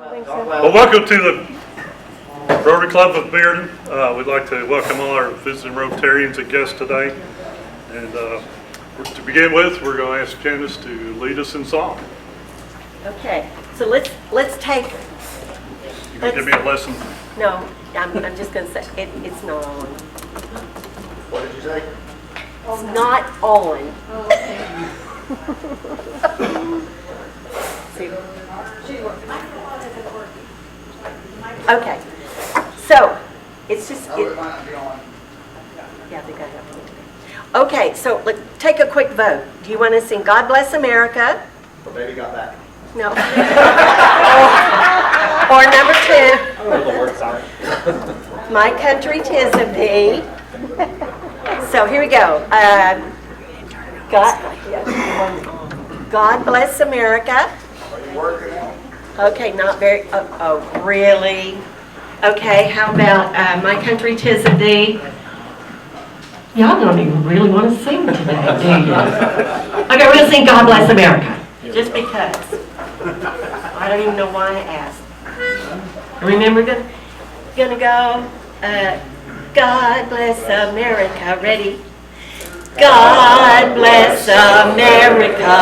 Well, welcome to the Rotary Club of Bearden. We'd like to welcome all our visiting Rotarians and guests today. And to begin with, we're going to ask Janice to lead us in song. Okay, so let's take. You can give me a lesson. No, I'm just going to say it's not on. What did you say? It's not on. See. Okay, so it's just. It might not be on. Yeah, they got it. Okay, so let's take a quick vote. Do you want to sing "God Bless America"? The baby got back. No. Or number 2. I don't know the words, sorry. My Country 'Tis of Thee. So here we go. God Bless America. Are you working on? Okay, not very. Oh, really? Okay, how about My Country 'Tis of Thee? Y'all don't even really want to sing today, do you? Okay, we're going to sing God Bless America. Just because. I don't even know why I asked. Remember, gonna go, God bless America, ready? God bless America,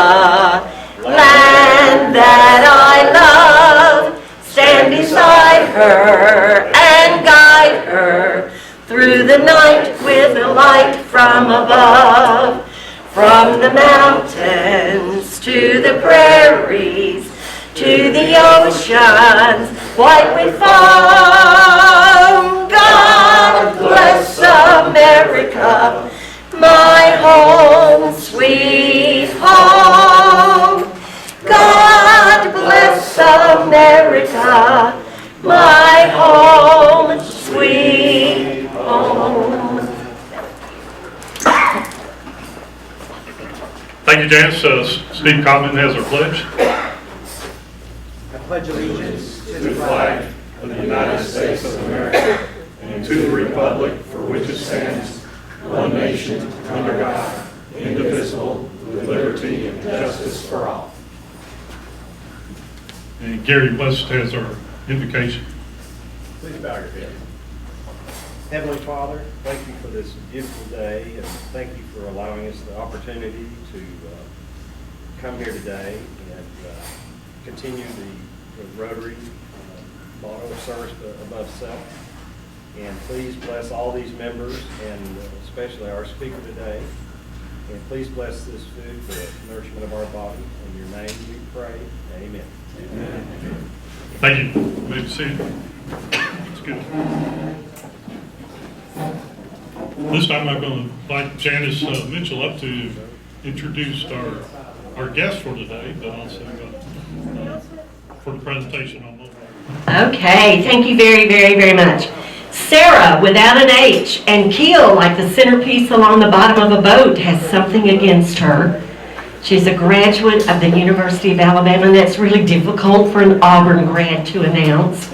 land that I love, stand beside her and guide her through the night with a light from above, from the mountains to the prairies, to the oceans, white with foam. God bless America, my home, sweet home. God bless America, my home, sweet home. Thank you, Janice. Steve Common has our pledge. I pledge allegiance To the flag of the United States of America and to the republic for which it stands, one nation, under God, indivisible, with liberty and justice for all. And Gary West has our invocation. Please bow your head. Heavenly Father, thank you for this beautiful day, and thank you for allowing us the opportunity to come here today and continue the Rotary motto of service above self. And please bless all these members, and especially our speaker today. And please bless this food for the nourishment of our body. In your name we pray. Amen. Amen. Thank you. You may be seated. It's good. This time I'm going to invite Janice Mitchell up to introduce our guest for today, but also for the presentation on mobile. Okay, thank you very, very, very much. Sarah, without an H, and keel, like the centerpiece along the bottom of a boat, has something against her. She's a graduate of the University of Alabama, and that's really difficult for an Auburn grad to announce.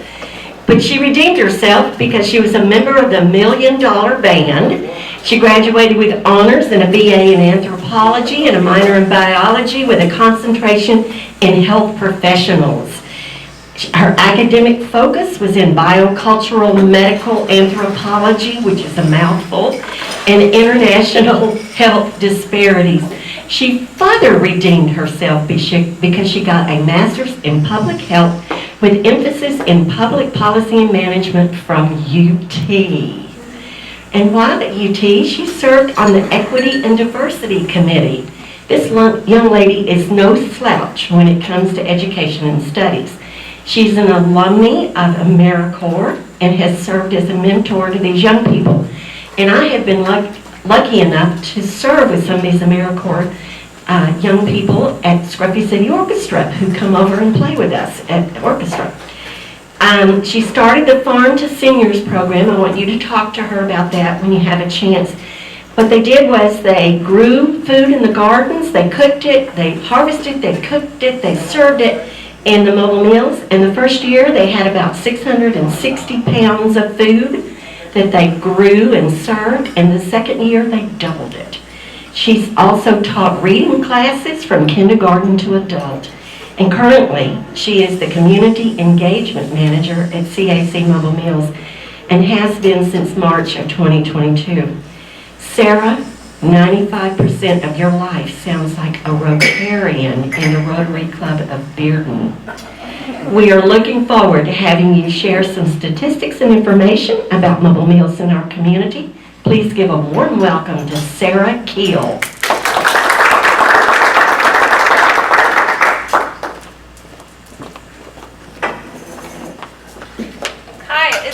But she redeemed herself because she was a member of the $1 Million Band. She graduated with honors and a BA in anthropology and a minor in biology with a concentration in health professionals. Her academic focus was in biocultural medical anthropology, which is a mouthful, and international health disparities. She further redeemed herself because she got a master's in public health with emphasis in public policy and management from UT. And while at UT, she served on the Equity and Diversity Committee. This young lady is no slouch when it comes to education and studies. She's an alumni of AmeriCorps and has served as a mentor to these young people. And I have been lucky enough to serve with some of these AmeriCorps young people at Scruffy City Orchestra who come over and play with us at the orchestra. She started the Farm to Seniors program. I want you to talk to her about that when you have a chance. What they did was they grew food in the gardens, they cooked it, they harvested, they cooked it, they served it in the mobile meals. In the first year, they had about 660 pounds of food that they grew and served. And the second year, they doubled it. She's also taught reading classes from kindergarten to adult. And currently, she is the Community Engagement Manager at CAC Mobile Meals and has been since March of 2022. Sarah, 95% of your life sounds like a Rotarian in the Rotary Club of Bearden. We are looking forward to having you share some statistics and information about mobile meals in our community. Please give a warm welcome to Sarah Keel. Hi,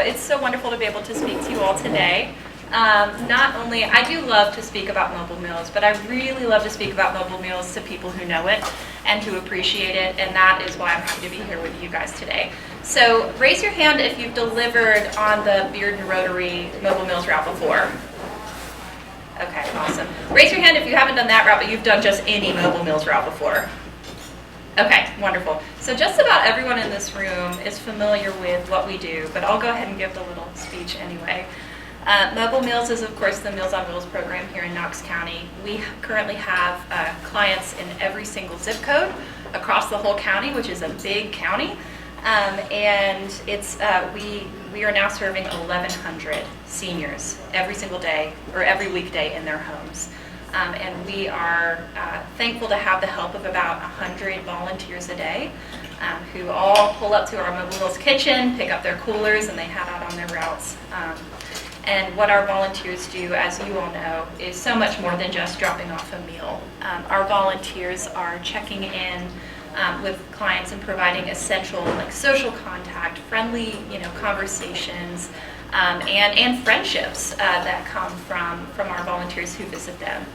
it's so wonderful to be able to speak to you all today. Not only, I do love to speak about mobile meals, but I really love to speak about mobile meals to people who know it and who appreciate it, and that is why I'm happy to be here with you guys today. So raise your hand if you've delivered on the Bearden Rotary mobile meals route before. Okay, awesome. Raise your hand if you haven't done that route, but you've done just any mobile meals route before. Okay, wonderful. So just about everyone in this room is familiar with what we do, but I'll go ahead and give the little speech anyway. Mobile Meals is, of course, the Meals on Wheels program here in Knox County. We currently have clients in every single zip code across the whole county, which is a big county. And it's we are now serving 1,100 seniors every single day or every weekday in their homes. And we are thankful to have the help of about 100 volunteers a day who all pull up to our Mobile Meals kitchen, pick up their coolers, and they head out on their routes. And what our volunteers do, as you all know, is so much more than just dropping off a meal. Our volunteers are checking in with clients and providing essential, like, social contact, friendly, conversations, and friendships that come from our volunteers who visit them.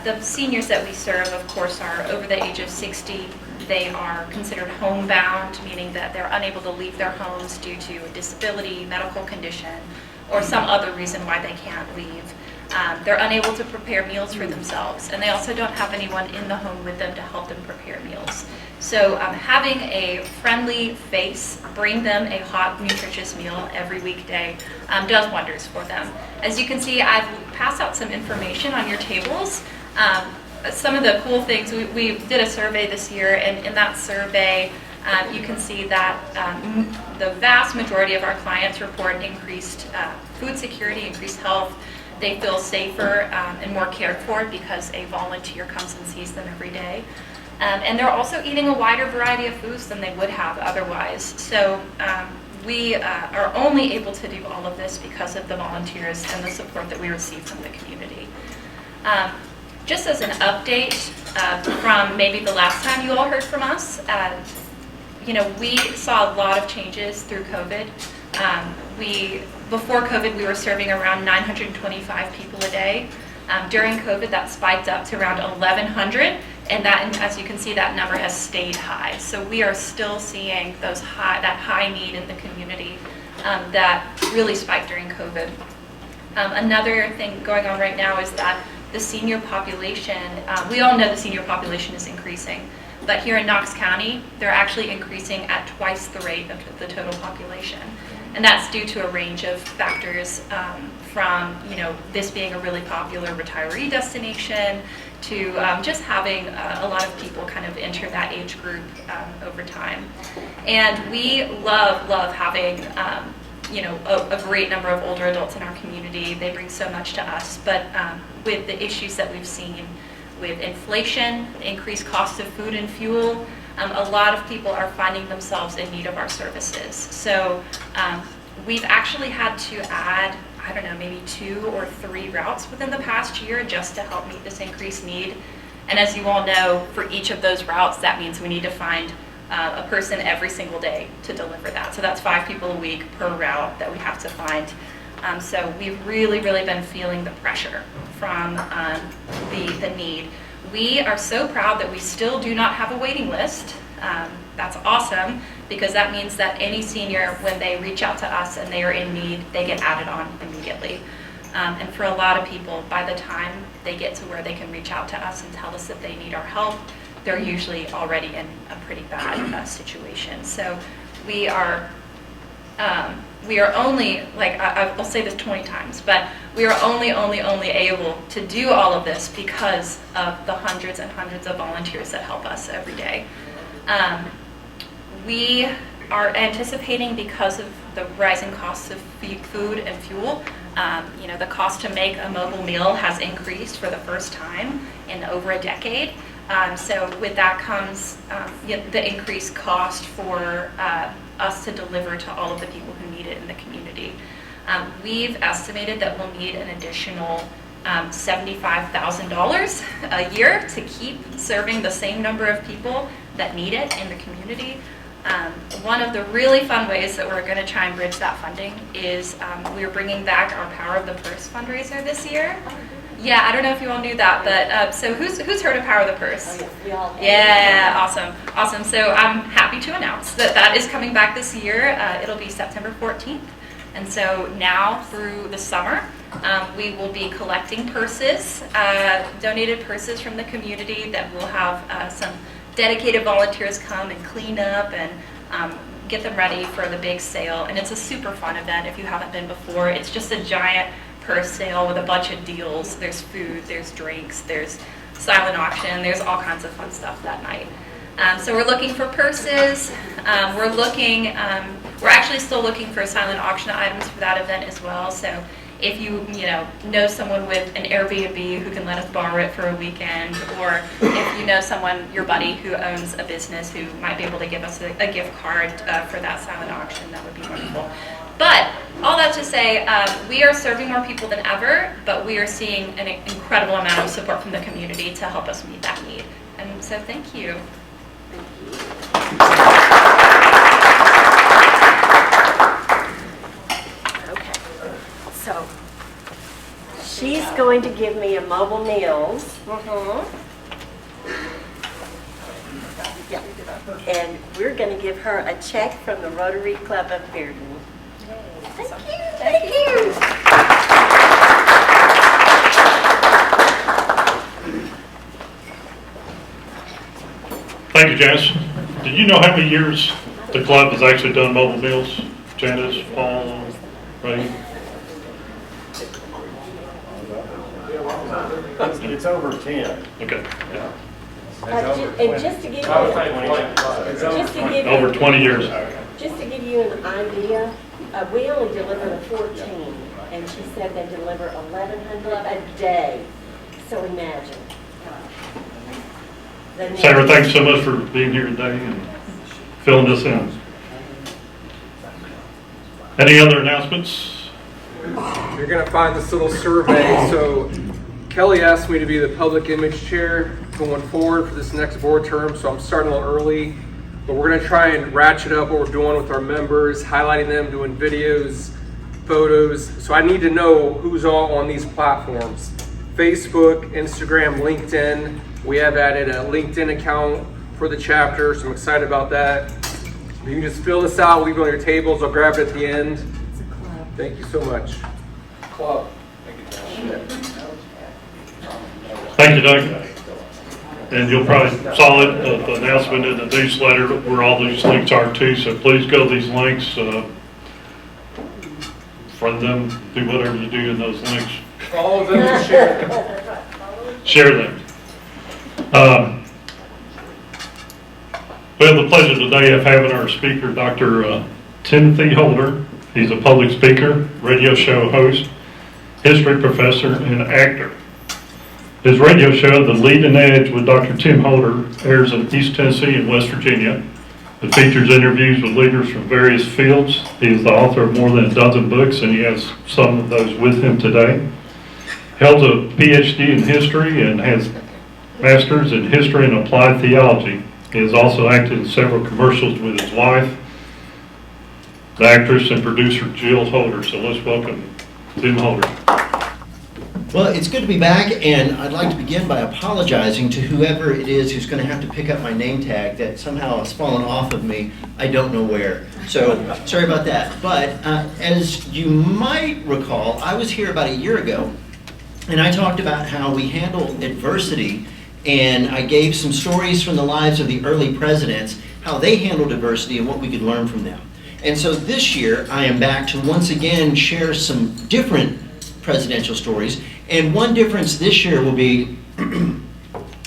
The seniors that we serve, of course, are over the age of 60. They are considered homebound, meaning that they're unable to leave their homes due to a disability, medical condition, or some other reason why they can't leave. They're unable to prepare meals for themselves, and they also don't have anyone in the home with them to help them prepare meals. So having a friendly face bring them a hot, nutritious meal every weekday does wonders for them. As you can see, I've passed out some information on your tables. Some of the cool things, we did a survey this year, and in that survey, you can see that the vast majority of our clients report increased food security, increased health. They feel safer and more cared for because a volunteer comes and sees them every day. And they're also eating a wider variety of foods than they would have otherwise. So we are only able to do all of this because of the volunteers and the support that we receive from the community. Just as an update from maybe the last time you all heard from us, we saw a lot of changes through COVID. Before COVID, we were serving around 925 people a day. During COVID, that spiked up to around 1,100, and as you can see, that number has stayed high. So we are still seeing that high need in the community that really spiked during COVID. Another thing going on right now is that the senior population, we all know the senior population is increasing, but here in Knox County, they're actually increasing at twice the rate of the total population. And that's due to a range of factors, from this being a really popular retiree destination to just having a lot of people kind of enter that age group over time. And we love having a great number of older adults in our community. They bring so much to us, but with the issues that we've seen with inflation, the increased cost of food and fuel, a lot of people are finding themselves in need of our services. So we've actually had to add, maybe 2 or 3 routes within the past year just to help meet this increased need. And as you all know, for each of those routes, that means we need to find a person every single day to deliver that. So that's 5 people a week per route that we have to find. So we've really been feeling the pressure from the need. We are so proud that we still do not have a waiting list. That's awesome, because that means that any senior, when they reach out to us and they are in need, they get added on immediately. And for a lot of people, by the time they get to where they can reach out to us and tell us that they need our help, they're usually already in a pretty bad situation. So we are we are only, like, I'll say this 20 times, but we are only able to do all of this because of the hundreds and hundreds of volunteers that help us every day. We are anticipating, because of the rising costs of food and fuel, the cost to make a mobile meal has increased for the first time in over a decade. So with that comes the increased cost for us to deliver to all of the people who need it in the community. We've estimated that we'll need an additional $75,000 a year to keep serving the same number of people that need it in the community. One of the really fun ways that we're going to try and bridge that funding is we're bringing back our Power of the Purse fundraiser this year. Yeah, I don't know if you all knew that, but so who's heard of Power of the Purse? Yeah, awesome. So I'm happy to announce that that is coming back this year. It'll be September 14th. And so now through the summer, we will be collecting purses, donated purses from the community that will have some dedicated volunteers come and clean up and get them ready for the big sale. And it's a super fun event if you haven't been before. It's just a giant purse sale with a bunch of deals. There's food, there's drinks, there's silent auction, there's all kinds of fun stuff that night. So we're looking for purses. We're actually still looking for silent auction items for that event as well. So if you know someone with an Airbnb who can let us borrow it for a weekend, or if you know someone, your buddy who owns a business who might be able to give us a gift card for that silent auction, that would be wonderful. But all that to say, we are serving more people than ever, but we are seeing an incredible amount of support from the community to help us meet that need. And so thank you. Okay, so she's going to give me a Mobile Meals. Yeah. And we're going to give her a check from the Rotary Club of Bearden. Thank you. Thank you, Janice. Did you know how many years the club has actually done mobile meals? Janice, Paul, Ray? It's over 10. Okay, yeah. And just to give you, Over 20 years. Just to give you an idea, we only deliver 14, and she said they deliver 1,100 a day. So imagine. Sarah, thanks so much for being here today and filling us in. Any other announcements? You're going to find this little survey. So Kelly asked me to be the public image chair going forward for this next board term, so I'm starting a little early. But we're going to try and ratchet up what we're doing with our members, highlighting them, doing videos, photos. So I need to know who's all on these platforms. Facebook, Instagram, LinkedIn. We have added a LinkedIn account for the chapter, so I'm excited about that. You can just fill this out, leave it on your tables. I'll grab it at the end. Thank you so much. Club. Thank you, Doug. And you'll probably saw it, the announcement in the newsletter where all these links are too, so please go to these links, friend them, do whatever you do in those links. Follow them and share them. Share them. We have the pleasure today of having our speaker, Dr. Timothy Holder. He's a public speaker, radio show host, history professor, and actor. His radio show, The Leading Edge with Dr. Tim Holder, airs in East Tennessee and West Virginia. It features interviews with leaders from various fields. He is the author of more than a dozen books, and he has some of those with him today. Held a PhD in history and has master's in history and applied theology. He has also acted in several commercials with his wife, the actress and producer Jill Holder. So let's welcome Tim Holder. Well, it's good to be back, and I'd like to begin by apologizing to whoever it is who's going to have to pick up my name tag that somehow has fallen off of me. I don't know where. So sorry about that. But as you might recall, I was here about a year ago, and I talked about how we handle adversity, and I gave some stories from the lives of the early presidents, how they handled adversity and what we could learn from them. And so this year, I am back to once again share some different presidential stories. And one difference this year will be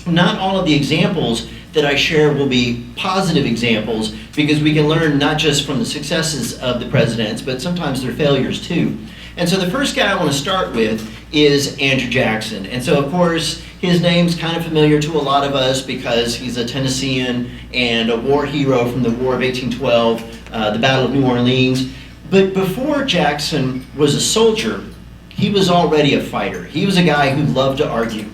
not all of the examples that I share will be positive examples, because we can learn not just from the successes of the presidents, but sometimes their failures too. And so the first guy I want to start with is Andrew Jackson. And so of course, his name's kind of familiar to a lot of us because he's a Tennessean and a war hero from the War of 1812, the Battle of New Orleans. But before Jackson was a soldier, he was already a fighter. He was a guy who loved to argue.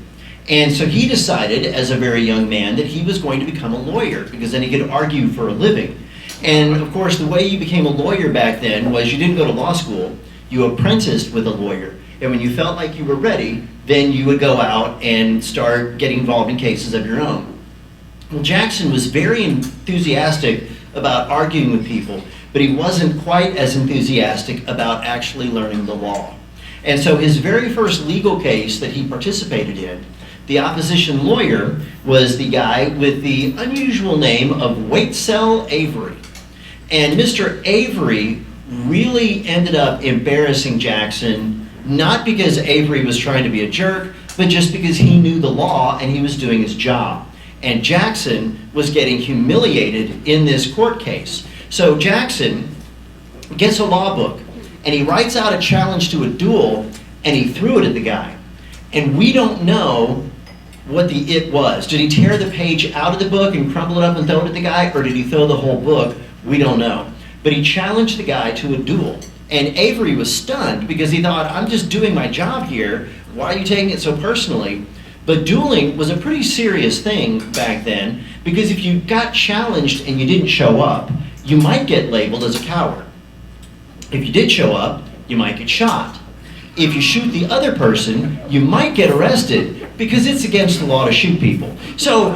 And so he decided as a very young man that he was going to become a lawyer, because then he could argue for a living. And of course, the way you became a lawyer back then was you didn't go to law school, you apprenticed with a lawyer. And when you felt like you were ready, then you would go out and start getting involved in cases of your own. Well, Jackson was very enthusiastic about arguing with people, but he wasn't quite as enthusiastic about actually learning the law. And so his very first legal case that he participated in, the opposition lawyer was the guy with the unusual name of Waitsell Avery. And Mr. Avery really ended up embarrassing Jackson, not because Avery was trying to be a jerk, but just because he knew the law and he was doing his job. And Jackson was getting humiliated in this court case. So Jackson gets a law book and he writes out a challenge to a duel and he threw it at the guy. And we don't know what the it was. Did he tear the page out of the book and crumble it up and throw it at the guy, or did he throw the whole book? We don't know. But he challenged the guy to a duel. And Avery was stunned because he thought, I'm just doing my job here. Why are you taking it so personally? But dueling was a pretty serious thing back then, because if you got challenged and you didn't show up, you might get labeled as a coward. If you did show up, you might get shot. If you shoot the other person, you might get arrested, because it's against the law to shoot people. So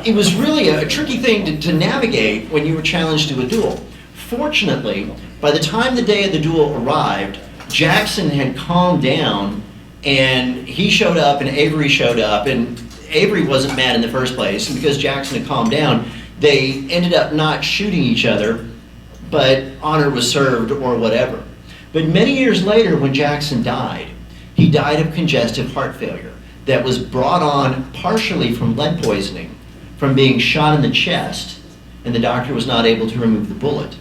it was really a tricky thing to navigate when you were challenged to a duel. Fortunately, by the time the day of the duel arrived, Jackson had calmed down, and he showed up and Avery showed up, and Avery wasn't mad in the first place, and because Jackson had calmed down, they ended up not shooting each other, but honor was served or whatever. But many years later, when Jackson died, he died of congestive heart failure that was brought on partially from lead poisoning, from being shot in the chest, and the doctor was not able to remove the bullet.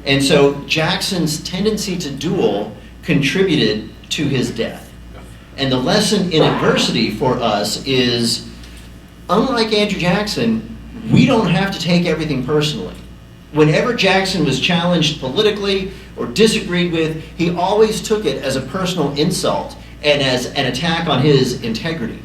And so Jackson's tendency to duel contributed to his death. And the lesson in adversity for us is, unlike Andrew Jackson, we don't have to take everything personally. Whenever Jackson was challenged politically or disagreed with, he always took it as a personal insult and as an attack on his integrity.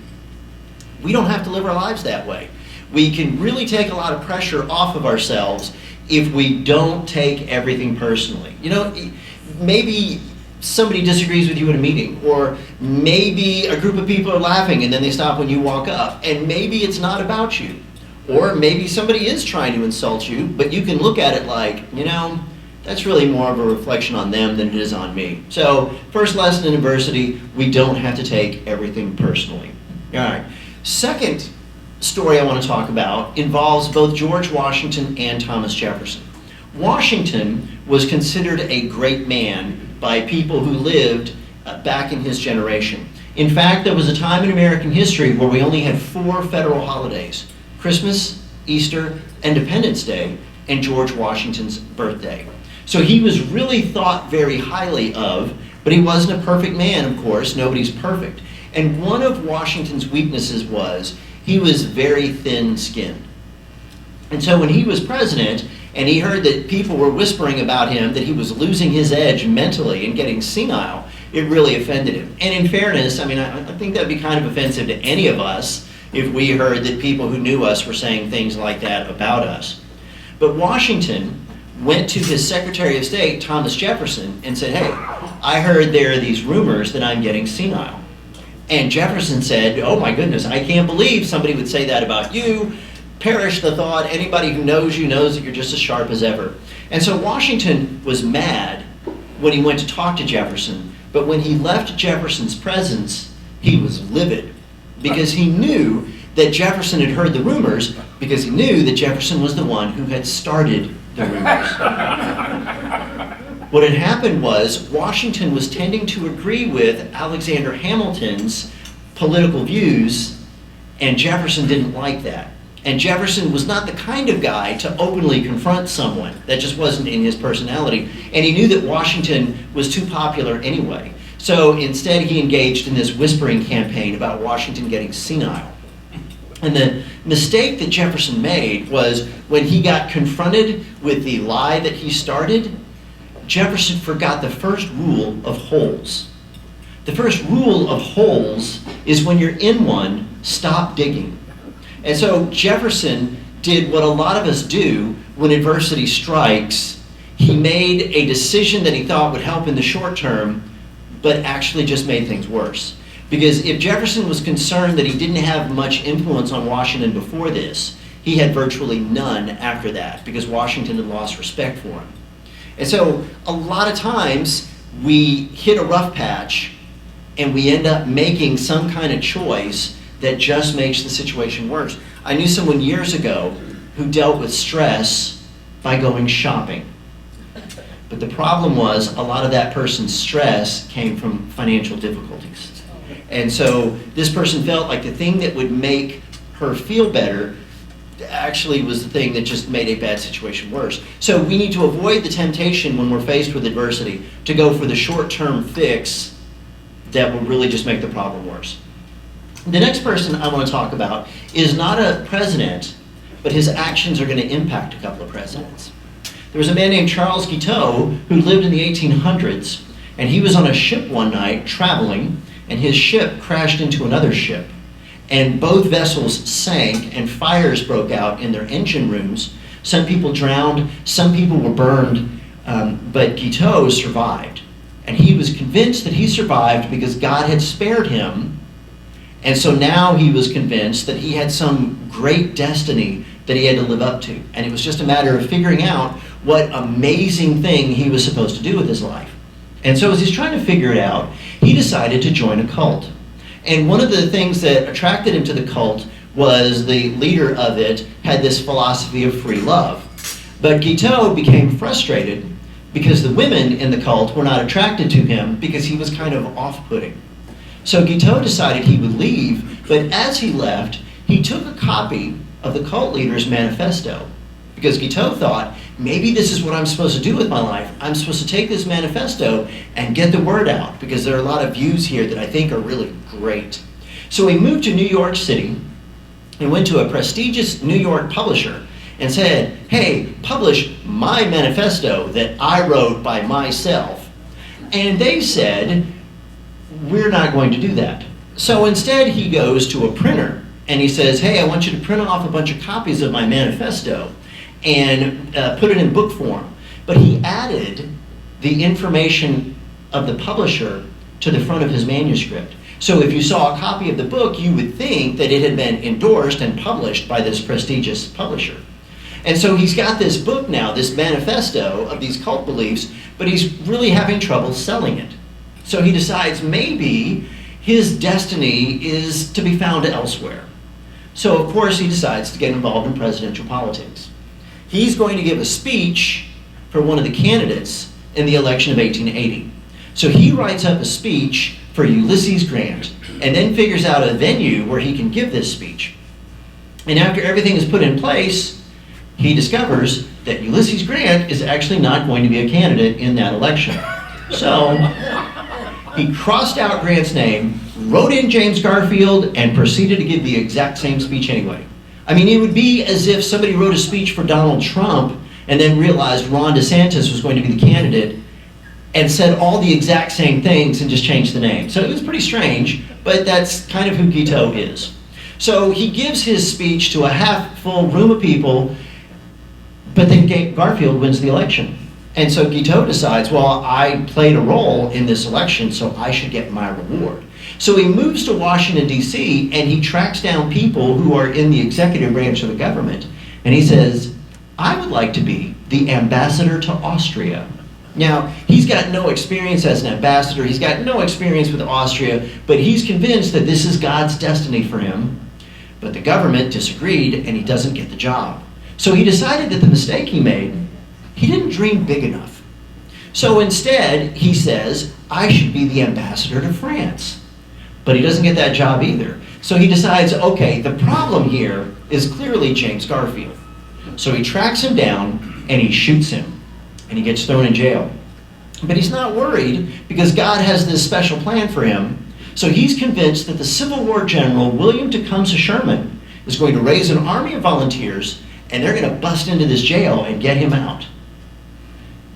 We don't have to live our lives that way. We can really take a lot of pressure off of ourselves if we don't take everything personally. You know, maybe somebody disagrees with you in a meeting, or maybe a group of people are laughing and then they stop when you walk up, and maybe it's not about you. Or maybe somebody is trying to insult you, but you can look at it like, you know, that's really more of a reflection on them than it is on me. So, first lesson in adversity, we don't have to take everything personally. All right. Second story I want to talk about involves both George Washington and Thomas Jefferson. Washington was considered a great man by people who lived back in his generation. In fact, there was a time in American history where we only had 4 federal holidays: Christmas, Easter, Independence Day, and George Washington's birthday. So he was really thought very highly of, but he wasn't a perfect man, of course. Nobody's perfect. And one of Washington's weaknesses was he was very thin-skinned. And so when he was president, and he heard that people were whispering about him, that he was losing his edge mentally and getting senile, it really offended him. And in fairness, I mean, I think that'd be kind of offensive to any of us if we heard that people who knew us were saying things like that about us. But Washington went to his Secretary of State, Thomas Jefferson, and said, hey, I heard there are these rumors that I'm getting senile. And Jefferson said, oh my goodness, I can't believe somebody would say that about you. Perish the thought, anybody who knows you knows that you're just as sharp as ever. And so Washington was mad when he went to talk to Jefferson, but when he left Jefferson's presence, he was livid, because he knew that Jefferson had heard the rumors, because he knew that Jefferson was the one who had started the rumors. What had happened was Washington was tending to agree with Alexander Hamilton's political views, and Jefferson didn't like that. And Jefferson was not the kind of guy to openly confront someone. That just wasn't in his personality. And he knew that Washington was too popular anyway. So instead he engaged in this whispering campaign about Washington getting senile. And the mistake that Jefferson made was when he got confronted with the lie that he started, Jefferson forgot the first rule of holes. The first rule of holes is when you're in one, stop digging. And so Jefferson did what a lot of us do when adversity strikes. He made a decision that he thought would help in the short term, but actually just made things worse. Because if Jefferson was concerned that he didn't have much influence on Washington before this, he had virtually none after that, because Washington had lost respect for him. And so a lot of times we hit a rough patch and we end up making some kind of choice that just makes the situation worse. I knew someone years ago who dealt with stress by going shopping. But the problem was a lot of that person's stress came from financial difficulties. And so this person felt like the thing that would make her feel better actually was the thing that just made a bad situation worse. So we need to avoid the temptation when we're faced with adversity to go for the short-term fix that will really just make the problem worse. The next person I want to talk about is not a president, but his actions are going to impact a couple of presidents. There was a man named Charles Guiteau who lived in the 1800s, and he was on a ship one night traveling, and his ship crashed into another ship. And both vessels sank, and fires broke out in their engine rooms. Some people drowned, some people were burned, but Guiteau survived. And he was convinced that he survived because God had spared him. And so now he was convinced that he had some great destiny that he had to live up to. And it was just a matter of figuring out what amazing thing he was supposed to do with his life. And so as he's trying to figure it out, he decided to join a cult. And one of the things that attracted him to the cult was the leader of it had this philosophy of free love. But Guiteau became frustrated because the women in the cult were not attracted to him because he was kind of off-putting. So Guiteau decided he would leave, but as he left, he took a copy of the cult leader's manifesto. Because Guiteau thought, maybe this is what I'm supposed to do with my life. I'm supposed to take this manifesto and get the word out, because there are a lot of views here that I think are really great. So he moved to New York City and went to a prestigious New York publisher and said, hey, publish my manifesto that I wrote by myself. And they said, we're not going to do that. So instead he goes to a printer and he says, hey, I want you to print off a bunch of copies of my manifesto and put it in book form. But he added the information of the publisher to the front of his manuscript. So if you saw a copy of the book, you would think that it had been endorsed and published by this prestigious publisher. And so he's got this book now, this manifesto of these cult beliefs, but he's really having trouble selling it. So he decides maybe his destiny is to be found elsewhere. So of course he decides to get involved in presidential politics. He's going to give a speech for one of the candidates in the election of 1880. So he writes up a speech for Ulysses Grant and then figures out a venue where he can give this speech. And after everything is put in place, he discovers that Ulysses Grant is actually not going to be a candidate in that election. So he crossed out Grant's name, wrote in James Garfield, and proceeded to give the exact same speech anyway. I mean, it would be as if somebody wrote a speech for Donald Trump and then realized Ron DeSantis was going to be the candidate and said all the exact same things and just changed the name. So it was pretty strange, but that's kind of who Guiteau is. So he gives his speech to a half-full room of people, but then Garfield wins the election. And so Guiteau decides, well, I played a role in this election, so I should get my reward. So he moves to Washington, D.C., and he tracks down people who are in the executive branch of the government. And he says, I would like to be the ambassador to Austria. Now, he's got no experience as an ambassador. He's got no experience with Austria, but he's convinced that this is God's destiny for him. But the government disagreed, and he doesn't get the job. So he decided that the mistake he made he didn't dream big enough. So instead, he says, I should be the ambassador to France. But he doesn't get that job either. So he decides, okay, the problem here is clearly James Garfield. So he tracks him down and he shoots him and he gets thrown in jail. But he's not worried because God has this special plan for him. So he's convinced that the Civil War general, William Tecumseh Sherman, is going to raise an army of volunteers and they're going to bust into this jail and get him out.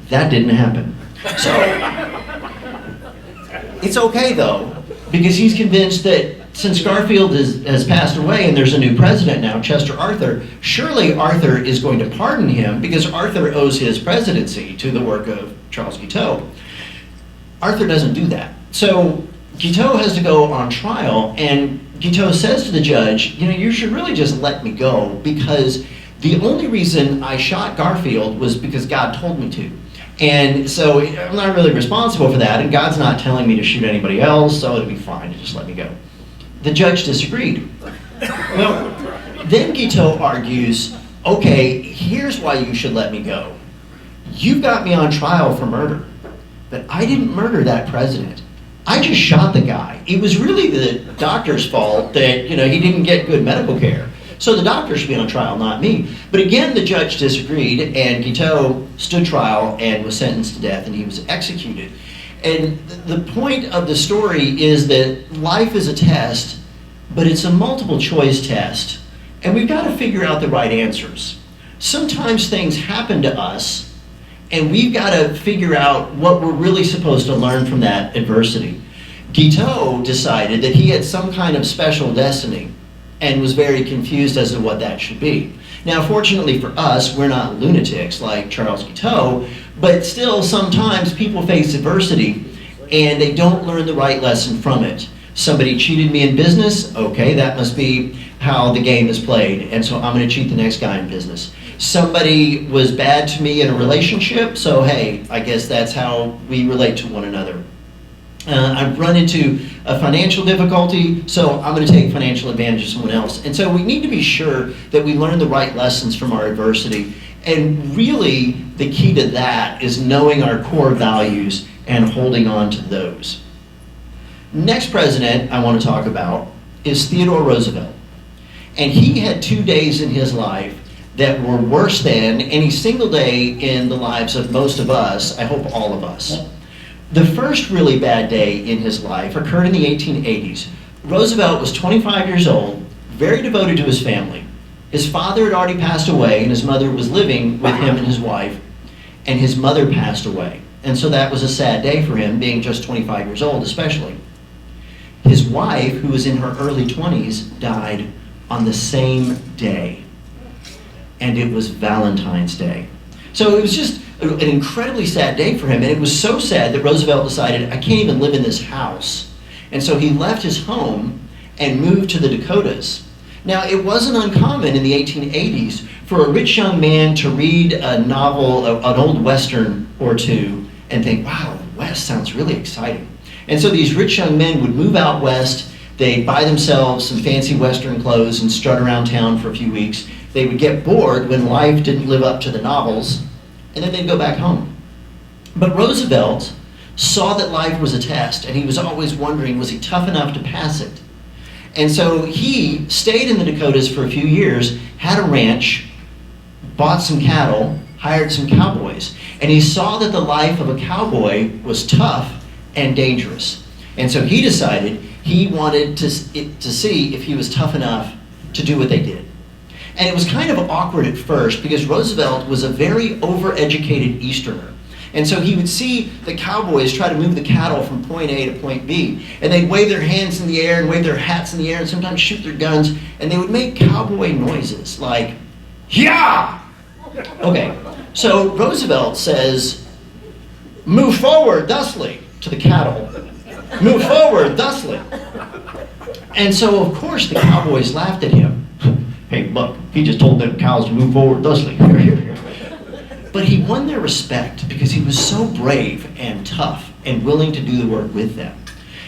That didn't happen. So it's okay though, because he's convinced that since Garfield has passed away and there's a new president now, Chester Arthur, surely Arthur is going to pardon him because Arthur owes his presidency to the work of Charles Guiteau. Arthur doesn't do that. So Guiteau has to go on trial, and Guiteau says to the judge, you should really just let me go because the only reason I shot Garfield was because God told me to. And so I'm not really responsible for that, and God's not telling me to shoot anybody else, so it'll be fine to just let me go. The judge disagreed. Well, then Guiteau argues, okay, here's why you should let me go. You've got me on trial for murder, but I didn't murder that president. I just shot the guy. It was really the doctor's fault that, he didn't get good medical care. So the doctor should be on trial, not me. But again, the judge disagreed, and Guiteau stood trial and was sentenced to death, and he was executed. And the point of the story is that life is a test, but it's a multiple choice test, and we've got to figure out the right answers. Sometimes things happen to us, and we've got to figure out what we're really supposed to learn from that adversity. Guiteau decided that he had some kind of special destiny and was very confused as to what that should be. Now, fortunately for us, we're not lunatics like Charles Guiteau, but still sometimes people face adversity and they don't learn the right lesson from it. Somebody cheated me in business, okay, that must be how the game is played, and so I'm going to cheat the next guy in business. Somebody was bad to me in a relationship, so hey, I guess that's how we relate to one another. I've run into a financial difficulty, so I'm going to take financial advantage of someone else. And so we need to be sure that we learn the right lessons from our adversity. And really, the key to that is knowing our core values and holding on to those. Next president I want to talk about is Theodore Roosevelt. And he had 2 days in his life that were worse than any single day in the lives of most of us, I hope all of us. The first really bad day in his life occurred in the 1880s. Roosevelt was 25 years old, very devoted to his family. His father had already passed away, and his mother was living with him and his wife, and his mother passed away. And so that was a sad day for him, being just 25 years old especially. His wife, who was in her early 20s, died on the same day. And it was Valentine's Day. So it was just an incredibly sad day for him, and it was so sad that Roosevelt decided, I can't even live in this house. And so he left his home and moved to the Dakotas. Now, it wasn't uncommon in the 1880s for a rich young man to read a novel, an old Western or two, and think, wow, the West sounds really exciting. And so these rich young men would move out west, they'd buy themselves some fancy Western clothes and strut around town for a few weeks. They would get bored when life didn't live up to the novels, and then they'd go back home. But Roosevelt saw that life was a test, and he was always wondering, was he tough enough to pass it? And so he stayed in the Dakotas for a few years, had a ranch, bought some cattle, hired some cowboys, and he saw that the life of a cowboy was tough and dangerous. And so he decided he wanted to see if he was tough enough to do what they did. And it was kind of awkward at first because Roosevelt was a very overeducated Easterner. And so he would see the cowboys try to move the cattle from point A to point B. And they'd wave their hands in the air and wave their hats in the air and sometimes shoot their guns. And they would make cowboy noises like, yeah! Okay, so Roosevelt says, move forward thusly to the cattle. Move forward thusly. And so, of course, the cowboys laughed at him. Hey, look, he just told them cows to move forward thusly. But he won their respect because he was so brave and tough and willing to do the work with them.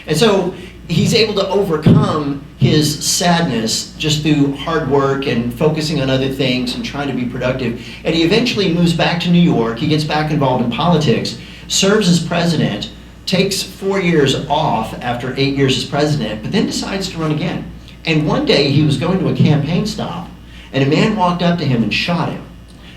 And so he's able to overcome his sadness just through hard work and focusing on other things and trying to be productive. And he eventually moves back to New York. He gets back involved in politics, serves as president, takes 4 years off after 8 years as president, but then decides to run again. And one day he was going to a campaign stop, and a man walked up to him and shot him.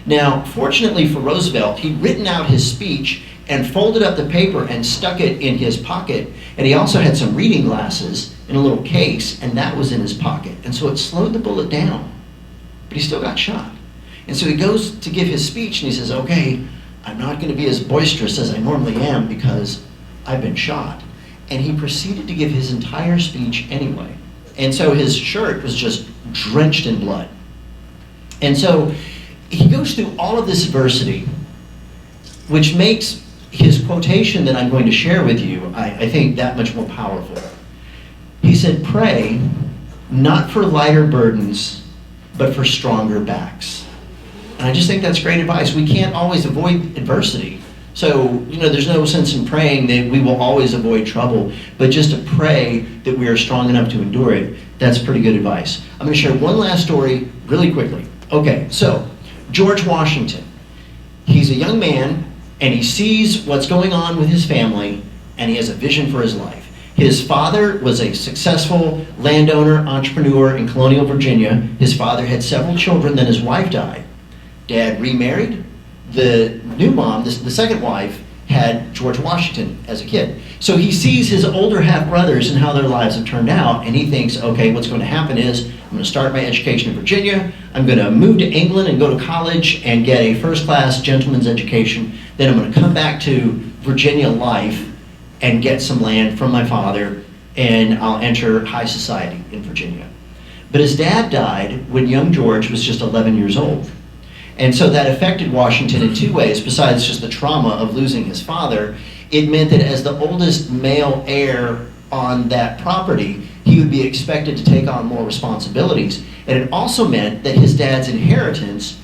Now, fortunately for Roosevelt, he'd written out his speech and folded up the paper and stuck it in his pocket. And he also had some reading glasses in a little case, and that was in his pocket. And so it slowed the bullet down, but he still got shot. And so he goes to give his speech, and he says, okay, I'm not going to be as boisterous as I normally am because I've been shot. And he proceeded to give his entire speech anyway. And so his shirt was just drenched in blood. And so he goes through all of this adversity, which makes his quotation that I'm going to share with you, I think, that much more powerful. He said, pray not for lighter burdens, but for stronger backs. And I just think that's great advice. We can't always avoid adversity. So, there's no sense in praying that we will always avoid trouble, but just to pray that we are strong enough to endure it, that's pretty good advice. I'm going to share one last story really quickly. Okay, so George Washington. He's a young man, and he sees what's going on with his family, and he has a vision for his life. His father was a successful landowner, entrepreneur in colonial Virginia. His father had several children, then his wife died. Dad remarried. The new mom, the second wife, had George Washington as a kid. So he sees his older half-brothers and how their lives have turned out, and he thinks, okay, what's going to happen is I'm going to start my education in Virginia, I'm going to move to England and go to college and get a first-class gentleman's education, then I'm going to come back to Virginia life and get some land from my father, and I'll enter high society in Virginia. But his dad died when young George was just 11 years old. And so that affected Washington in two ways. Besides just the trauma of losing his father, it meant that as the oldest male heir on that property, he would be expected to take on more responsibilities. And it also meant that his dad's inheritance,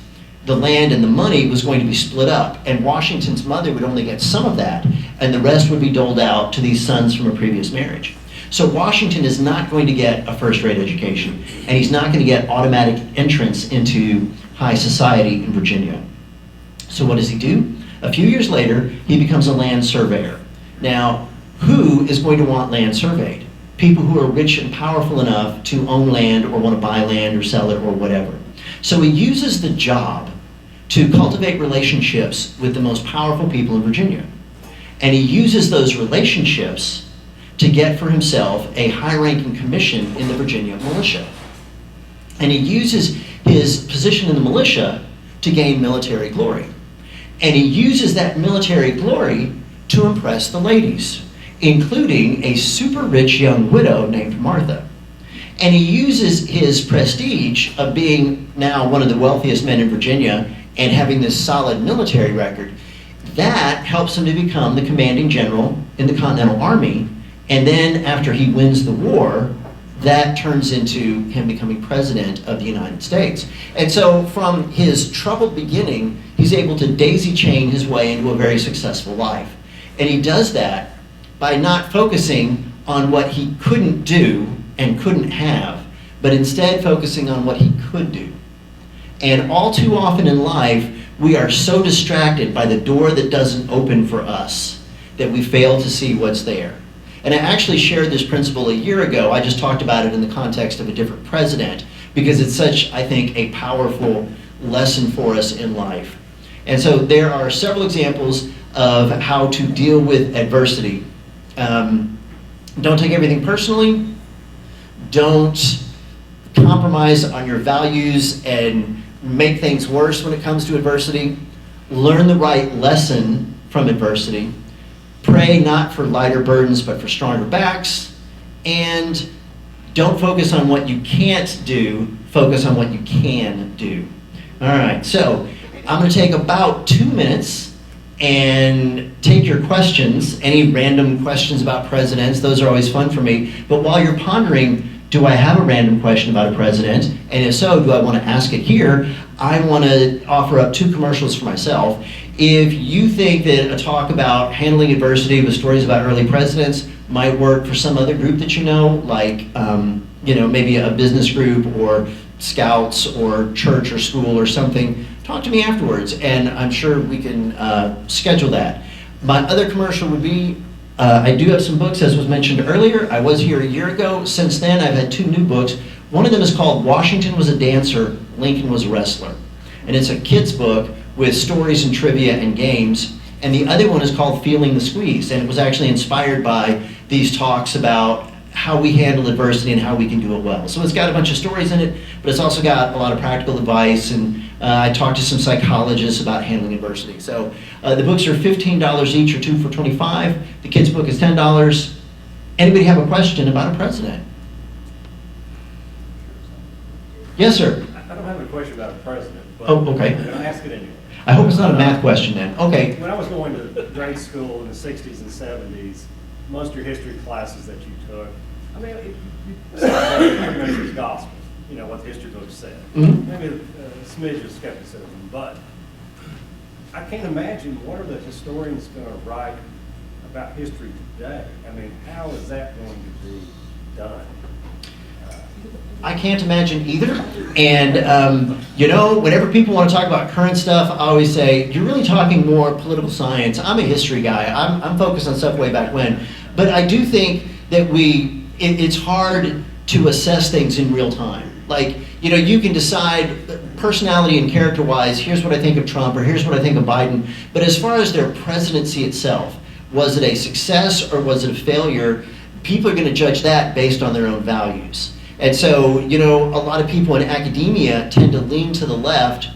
the land and the money, was going to be split up. And Washington's mother would only get some of that, and the rest would be doled out to these sons from a previous marriage. So Washington is not going to get a first-rate education, and he's not going to get automatic entrance into high society in Virginia. So what does he do? A few years later, he becomes a land surveyor. Now, who is going to want land surveyed? People who are rich and powerful enough to own land or want to buy land or sell it or whatever. So he uses the job to cultivate relationships with the most powerful people in Virginia. And he uses those relationships to get for himself a high-ranking commission in the Virginia militia. And he uses his position in the militia to gain military glory. And he uses that military glory to impress the ladies, including a super rich young widow named Martha. And he uses his prestige of being now one of the wealthiest men in Virginia and having this solid military record. That helps him to become the commanding general in the Continental Army. And then after he wins the war, that turns into him becoming president of the United States. And so from his troubled beginning, he's able to daisy chain his way into a very successful life. And he does that by not focusing on what he couldn't do and couldn't have, but instead focusing on what he could do. And all too often in life, we are so distracted by the door that doesn't open for us that we fail to see what's there. And I actually shared this principle a year ago. I just talked about it in the context of a different president because it's such, I think, a powerful lesson for us in life. And so there are several examples of how to deal with adversity. Don't take everything personally. Don't compromise on your values and make things worse when it comes to adversity. Learn the right lesson from adversity. Pray not for lighter burdens, but for stronger backs. And don't focus on what you can't do, focus on what you can do. All right, so I'm going to take about 2 minutes and take your questions, any random questions about presidents. Those are always fun for me. But while you're pondering, do I have a random question about a president? And if so, do I want to ask it here? I want to offer up 2 commercials for myself. If you think that a talk about handling adversity with stories about early presidents might work for some other group that you know, like, maybe a business group or scouts or church or school or something, talk to me afterwards, and I'm sure we can schedule that. My other commercial would be, I do have some books, as was mentioned earlier. I was here a year ago. Since then, I've had 2 new books. One of them is called Washington Was a Dancer, Lincoln Was a Wrestler. And it's a kid's book with stories and trivia and games. And the other one is called Feeling the Squeeze. And it was actually inspired by these talks about how we handle adversity and how we can do it well. So it's got a bunch of stories in it, but it's also got a lot of practical advice, and I talked to some psychologists about handling adversity. So the books are $15 each, or 2 for $25. The kids' book is $10. Anybody have a question about a president? Yes, sir. I don't have a question about a president, but Oh, okay. I'm going to ask it anyway. I hope it's not a math question then. Okay. When I was going to grade school in the 60s and 70s, most of your history classes that you took, I mean, it pretty much was gospel, what the history books said. Mhm. Maybe a smidge of skepticism, but I can't imagine what are the historians going to write about history today? I mean, how is that going to be done? I can't imagine either. And, whenever people want to talk about current stuff, I always say, you're really talking more political science. I'm a history guy. I'm focused on stuff way back when. But I do think that it's hard to assess things in real time. Like, you can decide personality and character-wise, here's what I think of Trump, or here's what I think of Biden. But as far as their presidency itself, was it a success or was it a failure? People are going to judge that based on their own values. And so, a lot of people in academia tend to lean to the left,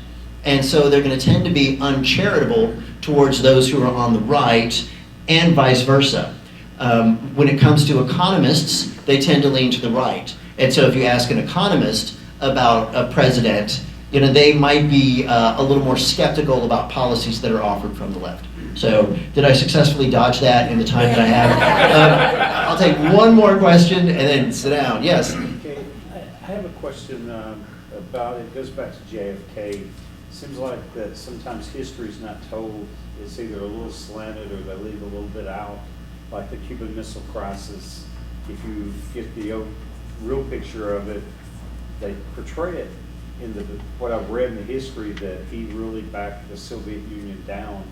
and so they're going to tend to be uncharitable towards those who are on the right, and vice versa. When it comes to economists, they tend to lean to the right. And so if you ask an economist about a president, they might be a little more skeptical about policies that are offered from the left. So did I successfully dodge that in the time that I have? I'll take one more question and then sit down. Yes? Okay, I have a question about, it goes back to JFK. Seems like that sometimes history's not told. It's either a little slanted or they leave a little bit out. Like the Cuban Missile Crisis, if you get the real picture of it, they portray it in what I've read in the history, that he really backed the Soviet Union down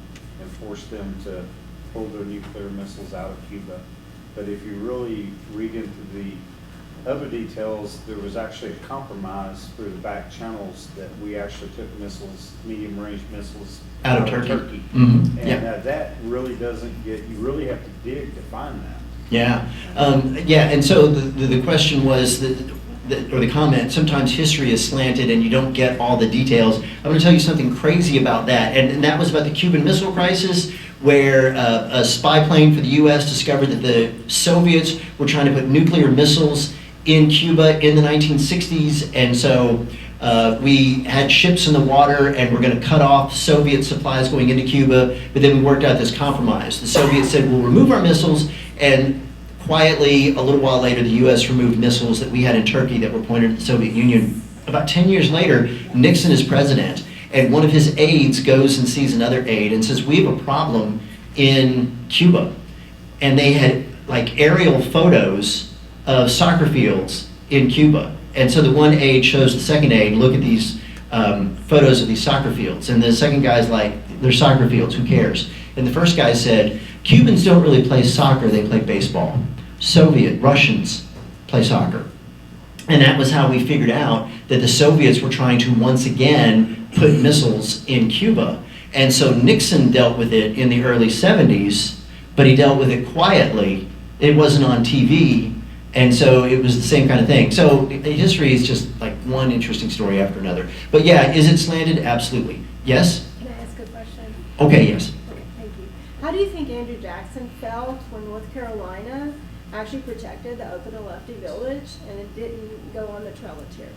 and forced them to pull their nuclear missiles out of Cuba. But if you really read into the other details, there was actually a compromise through the back channels that we actually took missiles, medium-range missiles, Out of Turkey. And Yeah. That really doesn't get, you really have to dig to find that. Yeah. And so the question was, or the comment, sometimes history is slanted and you don't get all the details. I'm going to tell you something crazy about that, and that was about the Cuban Missile Crisis, where a spy plane for the U.S. discovered that the Soviets were trying to put nuclear missiles in Cuba in the 1960s, and so we had ships in the water and we're going to cut off Soviet supplies going into Cuba, but then we worked out this compromise. The Soviets said, we'll remove our missiles, and quietly, a little while later, the U.S. removed missiles that we had in Turkey that were pointed at the Soviet Union. About 10 years later, Nixon is president, and one of his aides goes and sees another aide and says, we have a problem in Cuba. And they had like aerial photos of soccer fields in Cuba. And so the one aide shows the second aide, look at these photos of these soccer fields. And the second guy's like, they're soccer fields, who cares? And the first guy said, Cubans don't really play soccer, they play baseball. Russians play soccer. And that was how we figured out that the Soviets were trying to once again put missiles in Cuba. And so Nixon dealt with it in the early 70s, but he dealt with it quietly. It wasn't on TV, and so it was the same kind of thing. So history is just like one interesting story after another. But yeah, is it slanted? Absolutely. Yes? Can I ask a question? Okay, yes. Okay, thank you. How do you think Andrew Jackson felt when North Carolina actually protected the Okanolasty village and it didn't go on the Trail of Tears?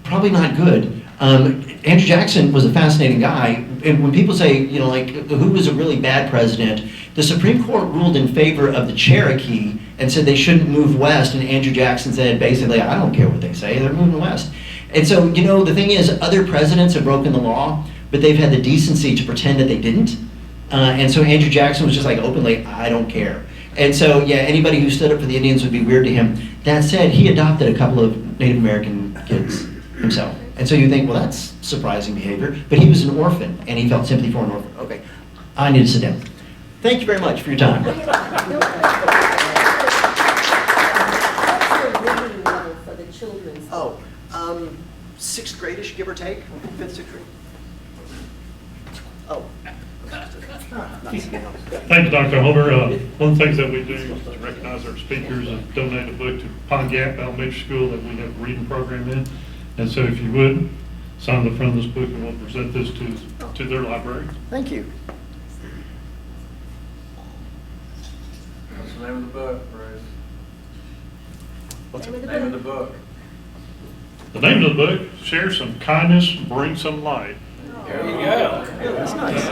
Probably not good. Andrew Jackson was a fascinating guy, and when people say, who was a really bad president, the Supreme Court ruled in favor of the Cherokee and said they shouldn't move west, and Andrew Jackson said, basically, I don't care what they say, they're moving west. And so, the thing is, other presidents have broken the law, but they've had the decency to pretend that they didn't. And so Andrew Jackson was just like openly, I don't care. And so, yeah, anybody who stood up for the Indians would be weird to him. That said, he adopted a couple of Native American kids himself. And so you think, well, that's surprising behavior. But he was an orphan, and he felt sympathy for an orphan. Okay, I need to sit down. Thank you very much for your time. What's the reading level for the children's? Oh, sixth gradish, give or take, fifth, sixth grade. Oh. Thank you, Dr. Holder. One of the things that we do is to recognize our speakers and donate a book to Pine Gap Elementary School that we have a reading program in. And so if you would, sign the front of this book and we'll present this to their library. Thank you. What's the name of the book, Bruce? What's Name of the Name of book? the book. The name of the book, Share Some Kindness, Bring Some Light. There you go. That's nice.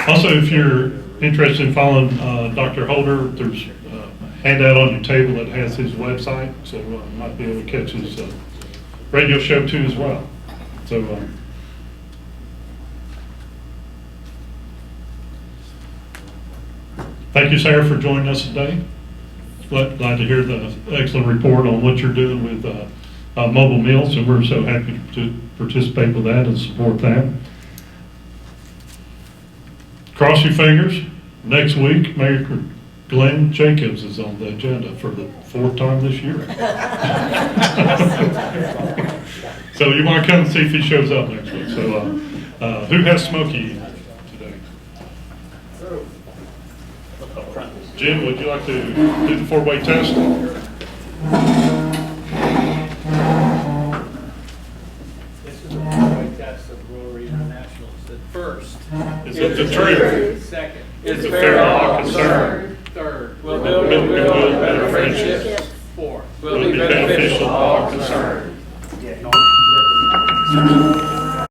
Also, if you're interested in following Dr. Holder, there's a handout on your table that has his website, so you might be able to catch his radio show too as well. So, thank you, Sarah, for joining us today. Glad to hear the excellent report on what you're doing with mobile meals, and we're so happy to participate with that and support that. Cross your fingers. Next week, Mayor Glenn Jacobs is on the agenda for the 4th time this year. So you want to come and see if he shows up next week. So who has Smokey today? Jim, would you like to do the 4-way test? This is a one-way test of Rotary International. The first. Is it the truth? Second. Is it fair law concern? Third. Will better friendship? Fourth. Will be beneficial to all concerned? Yeah.